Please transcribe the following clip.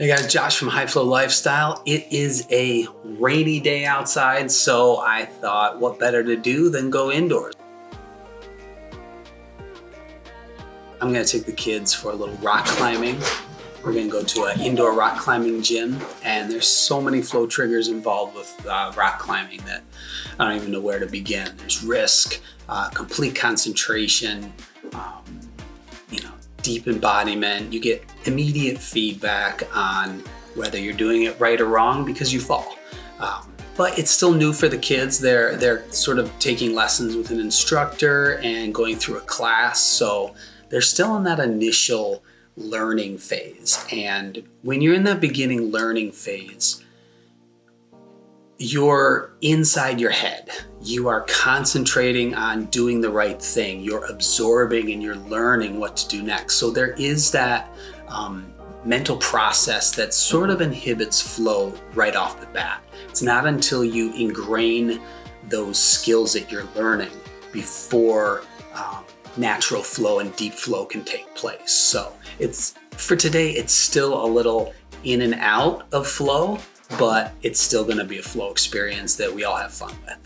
Hey guys, Josh from High Flow Lifestyle. It is a rainy day outside, so I thought what better to do than go indoors. I'm gonna take the kids for a little rock climbing. We're gonna go to an indoor rock climbing gym, and there's so many flow triggers involved with rock climbing that I don't even know where to begin. There's risk, complete concentration, deep embodiment. You get immediate feedback on whether you're doing it right or wrong because you fall. But it's still new for the kids. They're sort of taking lessons with an instructor and going through a class, so they're still in that initial learning phase. And when you're in that beginning learning phase, you're inside your head. You are concentrating on doing the right thing. You're absorbing and you're learning what to do next. So there is that mental process that sort of inhibits flow right off the bat. It's not until you ingrain those skills that you're learning before natural flow and deep flow can take place. So for today, it's still a little in and out of flow, but it's still going to be a flow experience that we all have fun with.